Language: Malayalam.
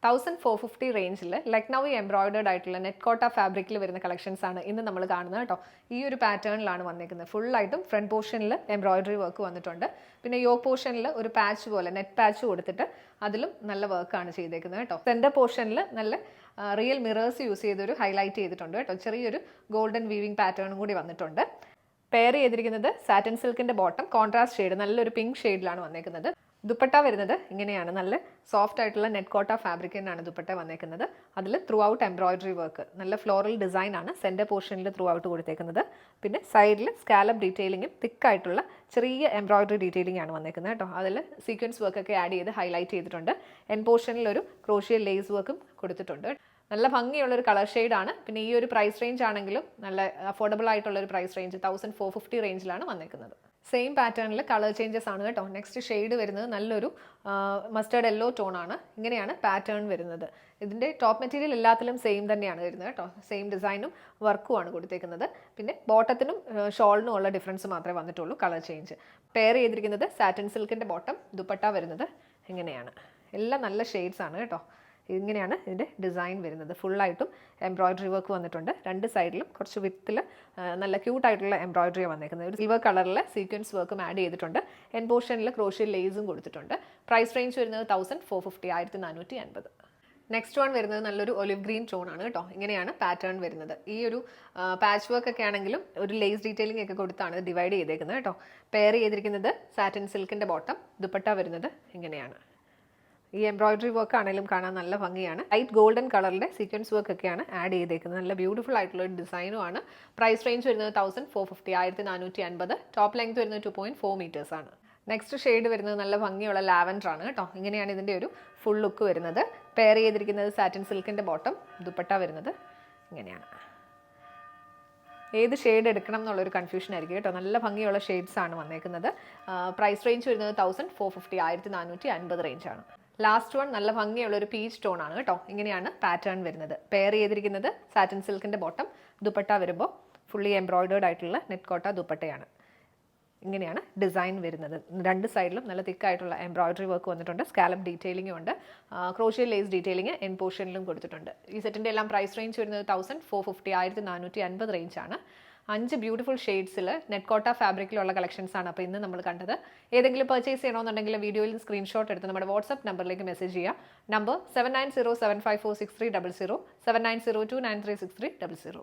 1450 റേഞ്ചിൽ ലക്നൌവി എംബ്രോയിഡേർഡ് ആയിട്ടുള്ള നെറ്റ് കോട്ട ഫാബ്രിക്കിൽ വരുന്ന കളക്ഷൻസ് ആണ് ഇന്ന് നമ്മൾ കാണുന്നത് കേട്ടോ. ഈ ഒരു പാറ്റേണിലാണ് വന്നിരിക്കുന്നത്. ഫുള്ളായിട്ടും ഫ്രണ്ട് പോർഷനിൽ എംബ്രോയിഡറി വർക്ക് വന്നിട്ടുണ്ട്. പിന്നെ യോക്ക് പോർഷനിൽ ഒരു പാച്ച് പോലെ നെറ്റ് പാച്ച് കൊടുത്തിട്ട് അതിലും നല്ല വർക്കാണ് ചെയ്തേക്കുന്നത് കേട്ടോ. സെൻറ്റർ പോർഷനിൽ നല്ല റിയൽ മിറേഴ്സ് യൂസ് ചെയ്തൊരു ഹൈലൈറ്റ് ചെയ്തിട്ടുണ്ട് കേട്ടോ. ചെറിയൊരു ഗോൾഡൻ വീവിംഗ് പാറ്റേണും കൂടി വന്നിട്ടുണ്ട്. പെയർ ചെയ്തിരിക്കുന്നത് സാറ്റിൻ സിൽക്കിൻ്റെ ബോട്ടം കോൺട്രാസ്റ്റ് ഷെയ്ഡ് നല്ലൊരു പിങ്ക് ഷെയ്ഡിലാണ് വന്നേക്കുന്നത്. ദുപ്പട്ട വരുന്നത് ഇങ്ങനെയാണ്. നല്ല സോഫ്റ്റ് ആയിട്ടുള്ള നെറ്റ് കോട്ട ഫാബ്രിക് തന്നെയാണ് ദുപ്പട്ട വന്നേക്കുന്നത്. അതിൽ ത്രൂ ഔട്ട് എംബ്രോയിഡറി വർക്ക്, നല്ല ഫ്ലോറൽ ഡിസൈൻ ആണ് സെൻറ്റർ പോർഷനിൽ ത്രൂ ഔട്ട് കൊടുത്തേക്കുന്നത്. പിന്നെ സൈഡിൽ സ്കാലപ്പ് ഡീറ്റെയിലിങ്ങും തിക്കായിട്ടുള്ള ചെറിയ എംബ്രോയിഡറി ഡീറ്റെയിലിംഗ് ആണ് വന്നേക്കുന്നത് കേട്ടോ. അതിൽ സീക്വൻസ് വർക്കൊക്കെ ആഡ് ചെയ്ത് ഹൈലൈറ്റ് ചെയ്തിട്ടുണ്ട്. എൻ പോർഷനിൽ ഒരു ക്രോഷ്യൽ ലേസ് വർക്കും കൊടുത്തിട്ടുണ്ട്. നല്ല ഭംഗിയുള്ളൊരു കളർ ഷെയ്ഡാണ്. പിന്നെ ഈ ഒരു പ്രൈസ് റേഞ്ച് ആണെങ്കിലും നല്ല അഫോർഡബിൾ ആയിട്ടുള്ളൊരു പ്രൈസ് റേഞ്ച് 1450 റേഞ്ചിലാണ് വന്നേക്കുന്നത്. സെയിം പാറ്റേണിൽ കളർ ചേഞ്ചസ് ആണ് കേട്ടോ. നെക്സ്റ്റ് ഷെയ്ഡ് വരുന്നത് നല്ലൊരു മസ്റ്റേർഡ് യെല്ലോ ടോൺ ആണ്. ഇങ്ങനെയാണ് പാറ്റേൺ വരുന്നത്. ഇതിൻ്റെ ടോപ്പ് മെറ്റീരിയൽ എല്ലാത്തിലും സെയിം തന്നെയാണ് വരുന്നത് കേട്ടോ. സെയിം ഡിസൈനും വർക്കും ആണ് കൊടുത്തേക്കുന്നത്. പിന്നെ ബോട്ടത്തിനും ഷോളിനും ഉള്ള ഡിഫറൻസ് മാത്രമേ വന്നിട്ടുള്ളൂ കളർ ചേഞ്ച്. പെയർ ചെയ്തിരിക്കുന്നത് സാറ്റിൻ സിൽക്കിൻ്റെ ബോട്ടം, ദുപ്പട്ട വരുന്നത് ഇങ്ങനെയാണ്. എല്ലാം നല്ല ഷെയ്ഡ്സ് ആണ് കേട്ടോ. ഇങ്ങനെയാണ് ഇതിൻ്റെ ഡിസൈൻ വരുന്നത്. ഫുള്ളായിട്ടും എംബ്രോയിഡറി വർക്ക് വന്നിട്ടുണ്ട്. രണ്ട് സൈഡിലും കുറച്ച് വിത്തിൽ നല്ല ക്യൂട്ടായിട്ടുള്ള എംബ്രോയിഡറി വന്നേക്കുന്നത്. ഒരു സിൽവർ കളറിൽ സീക്വൻസ് വർക്കും ആഡ് ചെയ്തിട്ടുണ്ട്. എൻ പോർഷനിൽ ക്രോഷ്യൽ ലേസും കൊടുത്തിട്ടുണ്ട്. പ്രൈസ് റേഞ്ച് വരുന്നത് 1450, 1450. നെക്സ്റ്റ് വൺ വരുന്നത് നല്ലൊരു ഒലിവ് ഗ്രീൻ ടോൺ ആണ് കേട്ടോ. ഇങ്ങനെയാണ് പാറ്റേൺ വരുന്നത്. ഈ ഒരു പാച്ച് വർക്ക് ഒക്കെ ആണെങ്കിലും ഒരു ലേസ് ഡീറ്റെയിലിംഗ് ഒക്കെ കൊടുത്താണ് ഡിവൈഡ് ചെയ്തേക്കുന്നത് കേട്ടോ. പെയർ ചെയ്തിരിക്കുന്നത് സാറ്റിൻ സിൽക്കിൻ്റെ ബോട്ടം, ദുപ്പട്ട വരുന്നത് ഇങ്ങനെയാണ്. ഈ എംബ്രോയിഡറി വർക്ക് ആണെങ്കിലും കാണാൻ നല്ല ഭംഗിയാണ്. ലൈറ്റ് ഗോൾഡൻ കളറിൻ്റെ സീക്വൻസ് വർക്ക് ഒക്കെയാണ് ആഡ് ചെയ്തേക്കുന്നത്. നല്ല ബ്യൂട്ടിഫുൾ ആയിട്ടുള്ള ഒരു ഡിസൈനും ആണ്. പ്രൈസ് റേഞ്ച് വരുന്നത് 1450, 1450. ടോപ്പ് ലെങ്ത് വരുന്നത് 2.4 മീറ്റേഴ്സ് ആണ്. നെക്സ്റ്റ് ഷെയ്ഡ് വരുന്നത് നല്ല ഭംഗിയുള്ള ലാവൻഡർ ആണ് കേട്ടോ. ഇങ്ങനെയാണ് ഇതിൻ്റെ ഒരു ഫുൾ ലുക്ക് വരുന്നത്. പെയർ ചെയ്തിരിക്കുന്നത് സാറ്റിൻ സിൽക്കിൻ്റെ ബോട്ടം, ദുപ്പട്ട വരുന്നത് ഇങ്ങനെയാണ്. ഏത് ഷെയ്ഡ് എടുക്കണം എന്നുള്ളൊരു കൺഫ്യൂഷൻ ആയിരിക്കും കേട്ടോ. നല്ല ഭംഗിയുള്ള ഷെയ്ഡ്സ് ആണ് വന്നേക്കുന്നത്. പ്രൈസ് റേഞ്ച് വരുന്നത് 1450, 1450 റേഞ്ചാണ്. ലാസ്റ്റ് വൺ നല്ല ഭംഗിയുള്ള ഒരു പീച്ച് ടോൺ ആണ് കേട്ടോ. ഇങ്ങനെയാണ് പാറ്റേൺ വരുന്നത്. പെയർ ചെയ്തിരിക്കുന്നത് സാറ്റിൻ സിൽക്കിൻ്റെ ബോട്ടം, ദുപ്പട്ട വരുമ്പോൾ ഫുള്ളി എംബ്രോയിഡേർഡ് ആയിട്ടുള്ള നെറ്റ് കോട്ട ദുപ്പട്ടയാണ്. ഇങ്ങനെയാണ് ഡിസൈൻ വരുന്നത്. രണ്ട് സൈഡിലും നല്ല തിക്കായിട്ടുള്ള എംബ്രോയിഡറി വർക്ക് വന്നിട്ടുണ്ട്. സ്കാലപ്പ് ഡീറ്റെയിലിംഗും ഉണ്ട്. ക്രോഷ്യൽ ലേസ് ഡീറ്റെയിലിംഗ് എൻ പോർഷനിലും കൊടുത്തിട്ടുണ്ട്. ഈ സെറ്റിൻ്റെ എല്ലാം പ്രൈസ് റേഞ്ച് വരുന്നത് 1450, 1450 റേഞ്ചാണ്. 5 ബ്യൂട്ടിഫുൾ ഷെയ്ഡ്സിൽ നെറ്റ് കോട്ട ഫാബ്രിക്കിലുള്ള കളക്ഷൻസ് ആണ് അപ്പോൾ ഇന്ന് നമ്മൾ കണ്ടത്. ഏതെങ്കിലും പർച്ചേസ് ചെയ്യണമെന്നുണ്ടെങ്കിൽ വീഡിയോയിൽ സ്ക്രീൻഷോട്ട് എടുത്ത് നമ്മുടെ വാട്സ്ആപ്പ് നമ്പറിലേക്ക് മെസ്സേജ് ചെയ്യാം. നമ്പർ 7907546300, 7902936300.